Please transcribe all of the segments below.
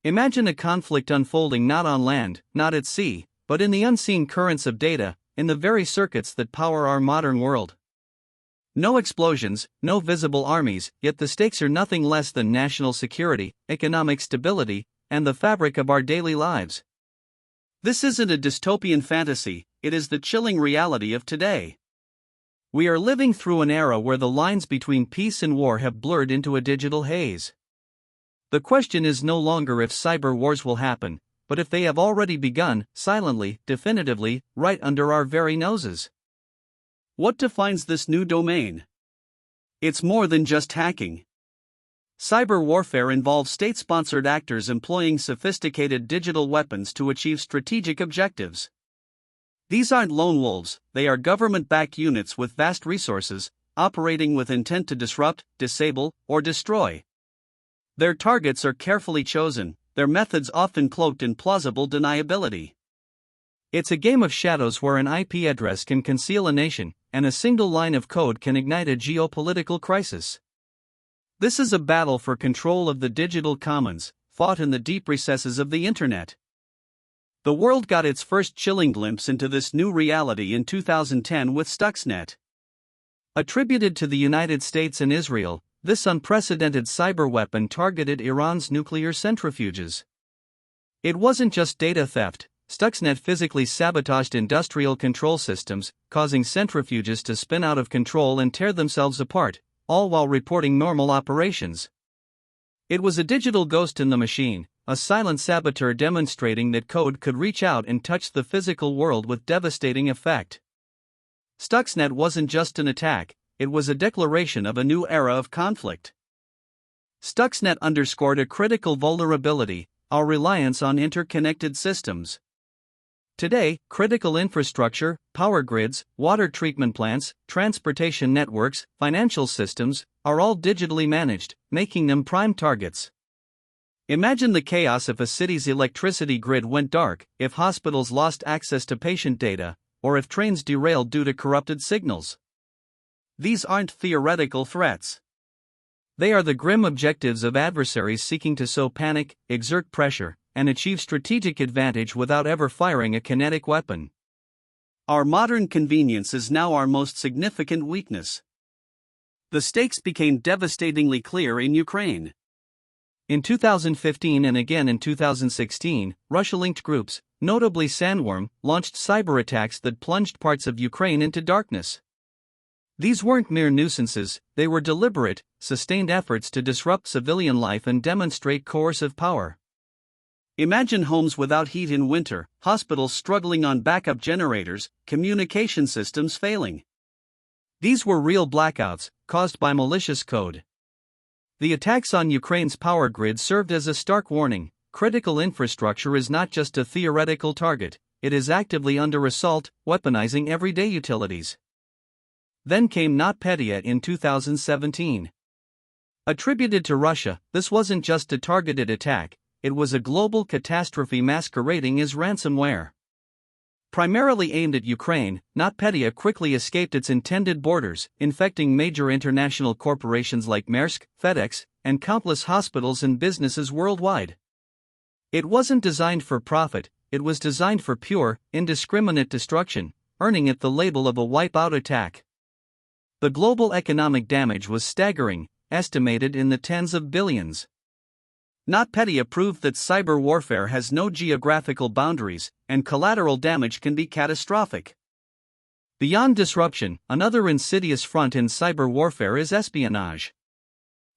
Imagine a conflict unfolding not on land, not at sea, but in the unseen currents of data, in the very circuits that power our modern world. No explosions, no visible armies, yet the stakes are nothing less than national security, economic stability, and the fabric of our daily lives. This isn't a dystopian fantasy, it is the chilling reality of today. We are living through an era where the lines between peace and war have blurred into a digital haze. The question is no longer if cyber wars will happen, but if they have already begun, silently, definitively, right under our very noses. What defines this new domain? It's more than just hacking. Cyber warfare involves state-sponsored actors employing sophisticated digital weapons to achieve strategic objectives. These aren't lone wolves, they are government-backed units with vast resources, operating with intent to disrupt, disable, or destroy. Their targets are carefully chosen, their methods often cloaked in plausible deniability. It's a game of shadows where an IP address can conceal a nation, and a single line of code can ignite a geopolitical crisis. This is a battle for control of the digital commons, fought in the deep recesses of the internet. The world got its first chilling glimpse into this new reality in 2010 with Stuxnet. Attributed to the United States and Israel, this unprecedented cyber weapon targeted Iran's nuclear centrifuges. It wasn't just data theft. Stuxnet physically sabotaged industrial control systems, causing centrifuges to spin out of control and tear themselves apart, all while reporting normal operations. It was a digital ghost in the machine, a silent saboteur demonstrating that code could reach out and touch the physical world with devastating effect. Stuxnet wasn't just an attack, it was a declaration of a new era of conflict. Stuxnet underscored a critical vulnerability: our reliance on interconnected systems. Today, critical infrastructure, power grids, water treatment plants, transportation networks, financial systems, are all digitally managed, making them prime targets. Imagine the chaos if a city's electricity grid went dark, if hospitals lost access to patient data, or if trains derailed due to corrupted signals. These aren't theoretical threats. They are the grim objectives of adversaries seeking to sow panic, exert pressure, and achieve strategic advantage without ever firing a kinetic weapon. Our modern convenience is now our most significant weakness. The stakes became devastatingly clear in Ukraine. In 2015 and again in 2016, Russia-linked groups, notably Sandworm, launched cyber attacks that plunged parts of Ukraine into darkness. These weren't mere nuisances, they were deliberate, sustained efforts to disrupt civilian life and demonstrate coercive power. Imagine homes without heat in winter, hospitals struggling on backup generators, communication systems failing. These were real blackouts, caused by malicious code. The attacks on Ukraine's power grid served as a stark warning: critical infrastructure is not just a theoretical target, it is actively under assault, weaponizing everyday utilities. Then came NotPetya in 2017. Attributed to Russia, this wasn't just a targeted attack, it was a global catastrophe masquerading as ransomware. Primarily aimed at Ukraine, NotPetya quickly escaped its intended borders, infecting major international corporations like Maersk, FedEx, and countless hospitals and businesses worldwide. It wasn't designed for profit, it was designed for pure, indiscriminate destruction, earning it the label of a wipeout attack. The global economic damage was staggering, estimated in the tens of billions. NotPetya proved that cyber warfare has no geographical boundaries, and collateral damage can be catastrophic. Beyond disruption, another insidious front in cyber warfare is espionage.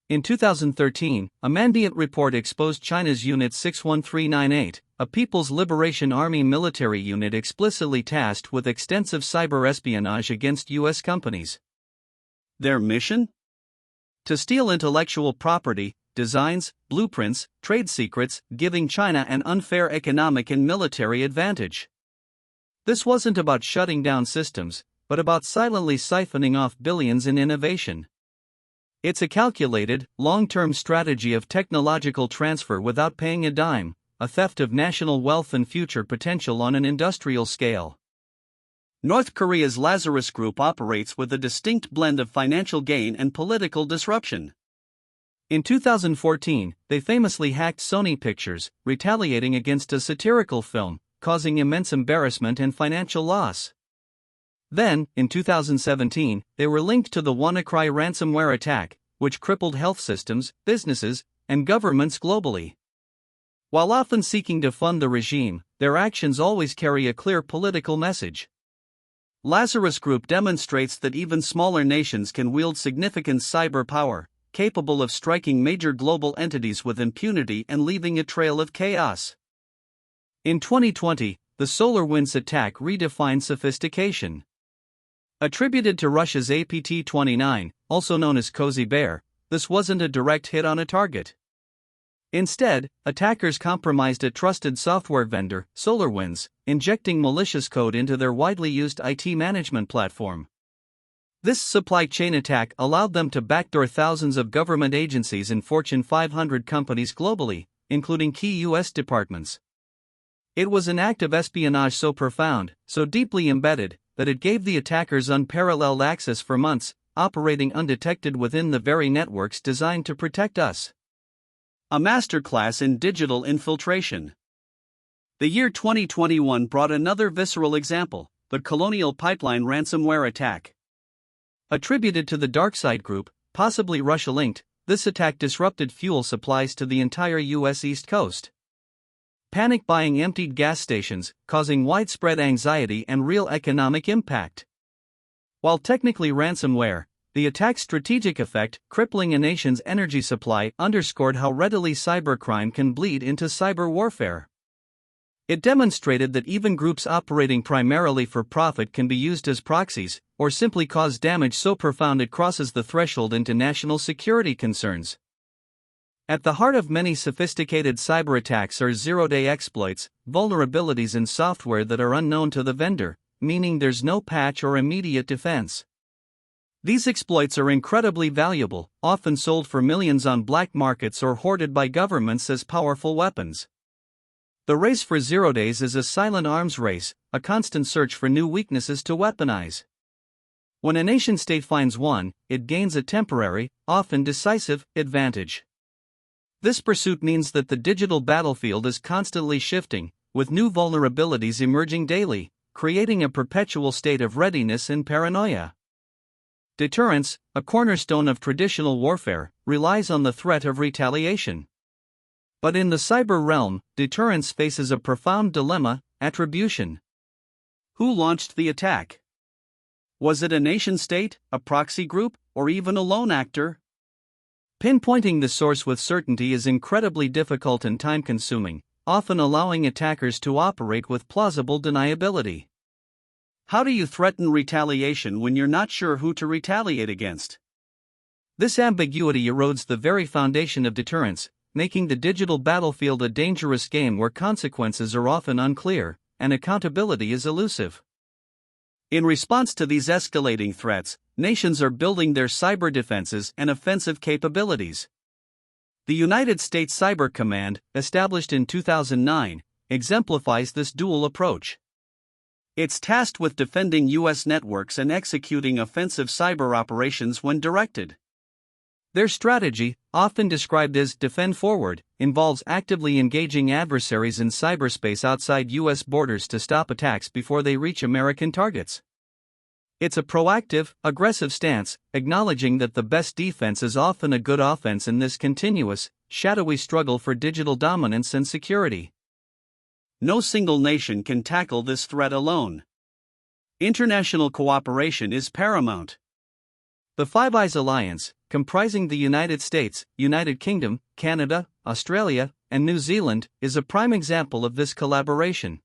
In 2013, a Mandiant report exposed China's Unit 61398, a People's Liberation Army military unit explicitly tasked with extensive cyber espionage against U.S. companies. Their mission? To steal intellectual property, designs, blueprints, trade secrets, giving China an unfair economic and military advantage. This wasn't about shutting down systems, but about silently siphoning off billions in innovation. It's a calculated, long-term strategy of technological transfer without paying a dime, a theft of national wealth and future potential on an industrial scale. North Korea's Lazarus Group operates with a distinct blend of financial gain and political disruption. In 2014, they famously hacked Sony Pictures, retaliating against a satirical film, causing immense embarrassment and financial loss. Then, in 2017, they were linked to the WannaCry ransomware attack, which crippled health systems, businesses, and governments globally. While often seeking to fund the regime, their actions always carry a clear political message. Lazarus Group demonstrates that even smaller nations can wield significant cyber power, capable of striking major global entities with impunity and leaving a trail of chaos. In 2020, the SolarWinds attack redefined sophistication. Attributed to Russia's APT-29, also known as Cozy Bear, this wasn't a direct hit on a target. Instead, attackers compromised a trusted software vendor, SolarWinds, injecting malicious code into their widely used IT management platform. This supply chain attack allowed them to backdoor thousands of government agencies and Fortune 500 companies globally, including key U.S. departments. It was an act of espionage so profound, so deeply embedded, that it gave the attackers unparalleled access for months, operating undetected within the very networks designed to protect us. A masterclass in digital infiltration. The year 2021 brought another visceral example, the Colonial Pipeline ransomware attack. Attributed to the DarkSide Group, possibly Russia-linked, this attack disrupted fuel supplies to the entire U.S. East Coast. Panic buying emptied gas stations, causing widespread anxiety and real economic impact. While technically ransomware, the attack's strategic effect, crippling a nation's energy supply, underscored how readily cybercrime can bleed into cyber warfare. It demonstrated that even groups operating primarily for profit can be used as proxies, or simply cause damage so profound it crosses the threshold into national security concerns. At the heart of many sophisticated cyber attacks are zero-day exploits, vulnerabilities in software that are unknown to the vendor, meaning there's no patch or immediate defense. These exploits are incredibly valuable, often sold for millions on black markets or hoarded by governments as powerful weapons. The race for 0 days is a silent arms race, a constant search for new weaknesses to weaponize. When a nation-state finds one, it gains a temporary, often decisive, advantage. This pursuit means that the digital battlefield is constantly shifting, with new vulnerabilities emerging daily, creating a perpetual state of readiness and paranoia. Deterrence, a cornerstone of traditional warfare, relies on the threat of retaliation. But in the cyber realm, deterrence faces a profound dilemma: attribution. Who launched the attack? Was it a nation-state, a proxy group, or even a lone actor? Pinpointing the source with certainty is incredibly difficult and time-consuming, often allowing attackers to operate with plausible deniability. How do you threaten retaliation when you're not sure who to retaliate against? This ambiguity erodes the very foundation of deterrence, making the digital battlefield a dangerous game where consequences are often unclear, and accountability is elusive. In response to these escalating threats, nations are building their cyber defenses and offensive capabilities. The United States Cyber Command, established in 2009, exemplifies this dual approach. It's tasked with defending U.S. networks and executing offensive cyber operations when directed. Their strategy, often described as defend forward, involves actively engaging adversaries in cyberspace outside U.S. borders to stop attacks before they reach American targets. It's a proactive, aggressive stance, acknowledging that the best defense is often a good offense in this continuous, shadowy struggle for digital dominance and security. No single nation can tackle this threat alone. International cooperation is paramount. The Five Eyes Alliance, comprising the United States, United Kingdom, Canada, Australia, and New Zealand, is a prime example of this collaboration.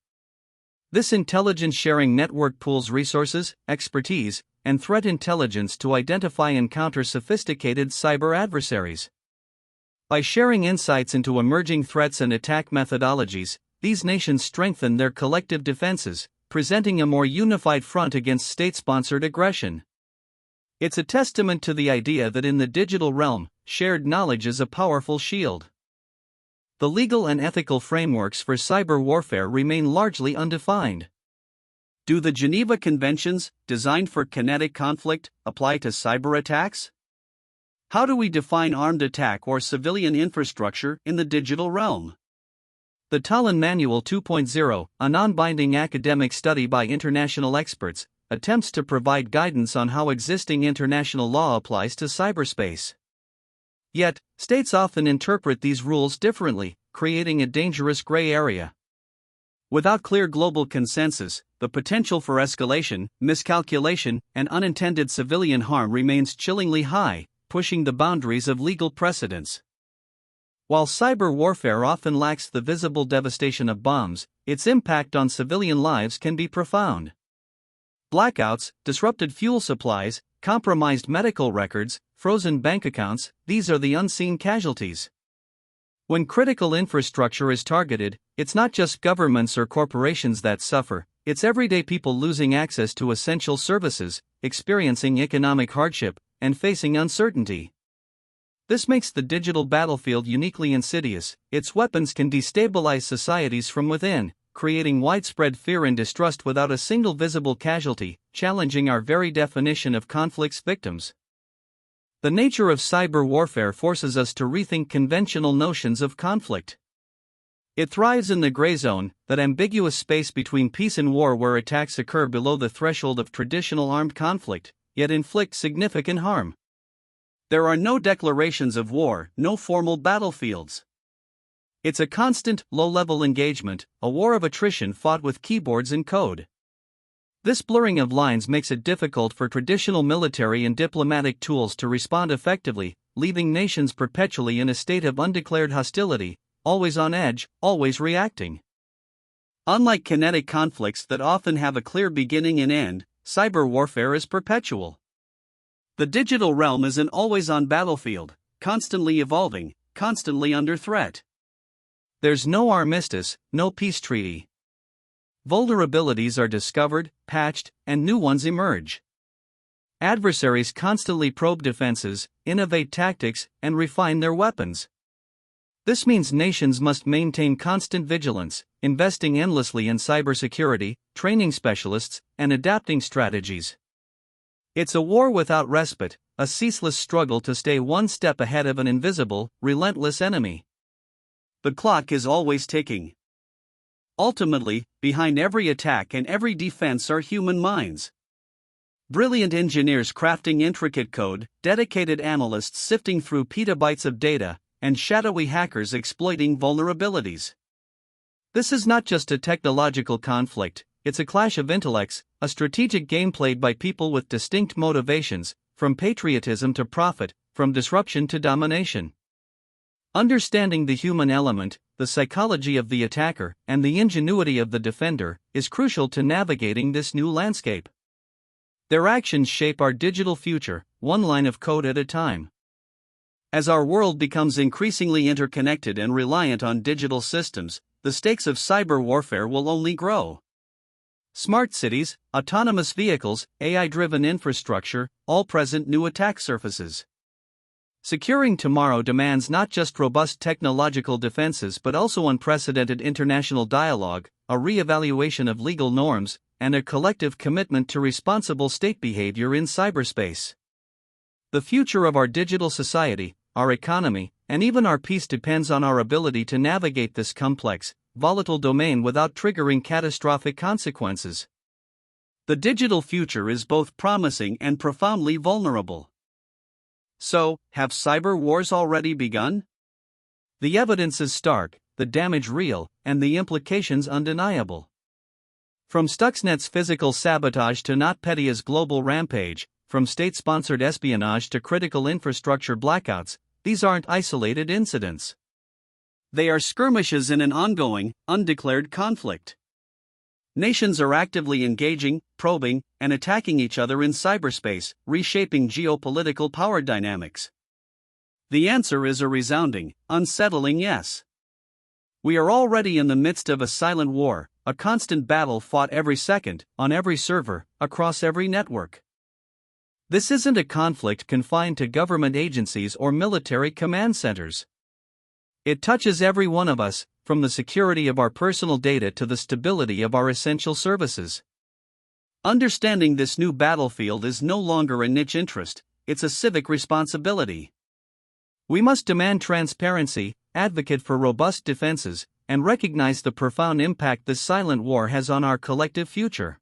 This intelligence-sharing network pools resources, expertise, and threat intelligence to identify and counter sophisticated cyber adversaries. By sharing insights into emerging threats and attack methodologies, these nations strengthen their collective defenses, presenting a more unified front against state-sponsored aggression. It's a testament to the idea that in the digital realm, shared knowledge is a powerful shield. The legal and ethical frameworks for cyber warfare remain largely undefined. Do the Geneva Conventions, designed for kinetic conflict, apply to cyber attacks? How do we define armed attack or civilian infrastructure in the digital realm? The Tallinn Manual 2.0, a non-binding academic study by international experts, attempts to provide guidance on how existing international law applies to cyberspace. Yet, states often interpret these rules differently, creating a dangerous gray area. Without clear global consensus, the potential for escalation, miscalculation, and unintended civilian harm remains chillingly high, pushing the boundaries of legal precedents. While cyber warfare often lacks the visible devastation of bombs, its impact on civilian lives can be profound. Blackouts, disrupted fuel supplies, compromised medical records, frozen bank accounts, these are the unseen casualties. When critical infrastructure is targeted, it's not just governments or corporations that suffer, it's everyday people losing access to essential services, experiencing economic hardship, and facing uncertainty. This makes the digital battlefield uniquely insidious. Its weapons can destabilize societies from within, creating widespread fear and distrust without a single visible casualty, challenging our very definition of conflict's victims. The nature of cyber warfare forces us to rethink conventional notions of conflict. It thrives in the gray zone, that ambiguous space between peace and war where attacks occur below the threshold of traditional armed conflict, yet inflict significant harm. There are no declarations of war, no formal battlefields. It's a constant, low-level engagement, a war of attrition fought with keyboards and code. This blurring of lines makes it difficult for traditional military and diplomatic tools to respond effectively, leaving nations perpetually in a state of undeclared hostility, always on edge, always reacting. Unlike kinetic conflicts that often have a clear beginning and end, cyber warfare is perpetual. The digital realm is an always-on battlefield, constantly evolving, constantly under threat. There's no armistice, no peace treaty. Vulnerabilities are discovered, patched, and new ones emerge. Adversaries constantly probe defenses, innovate tactics, and refine their weapons. This means nations must maintain constant vigilance, investing endlessly in cybersecurity, training specialists, and adapting strategies. It's a war without respite, a ceaseless struggle to stay one step ahead of an invisible, relentless enemy. The clock is always ticking. Ultimately, behind every attack and every defense are human minds. Brilliant engineers crafting intricate code, dedicated analysts sifting through petabytes of data, and shadowy hackers exploiting vulnerabilities. This is not just a technological conflict, it's a clash of intellects, a strategic game played by people with distinct motivations, from patriotism to profit, from disruption to domination. Understanding the human element, the psychology of the attacker, and the ingenuity of the defender, is crucial to navigating this new landscape. Their actions shape our digital future, one line of code at a time. As our world becomes increasingly interconnected and reliant on digital systems, the stakes of cyber warfare will only grow. Smart cities, autonomous vehicles, AI-driven infrastructure, all present new attack surfaces. Securing tomorrow demands not just robust technological defenses but also unprecedented international dialogue, a re-evaluation of legal norms, and a collective commitment to responsible state behavior in cyberspace. The future of our digital society, our economy, and even our peace depends on our ability to navigate this complex, volatile domain without triggering catastrophic consequences. The digital future is both promising and profoundly vulnerable. So, have cyber wars already begun? The evidence is stark, the damage real, and the implications undeniable. From Stuxnet's physical sabotage to NotPetya's global rampage, from state-sponsored espionage to critical infrastructure blackouts, these aren't isolated incidents. They are skirmishes in an ongoing, undeclared conflict. Nations are actively engaging, probing, and attacking each other in cyberspace, reshaping geopolitical power dynamics. The answer is a resounding, unsettling yes. We are already in the midst of a silent war, a constant battle fought every second, on every server, across every network. This isn't a conflict confined to government agencies or military command centers. It touches every one of us, from the security of our personal data to the stability of our essential services. Understanding this new battlefield is no longer a niche interest, it's a civic responsibility. We must demand transparency, advocate for robust defenses, and recognize the profound impact this silent war has on our collective future.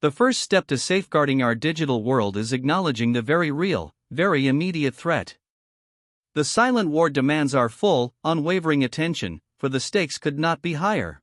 The first step to safeguarding our digital world is acknowledging the very real, very immediate threat. The silent war demands our full, unwavering attention, for the stakes could not be higher.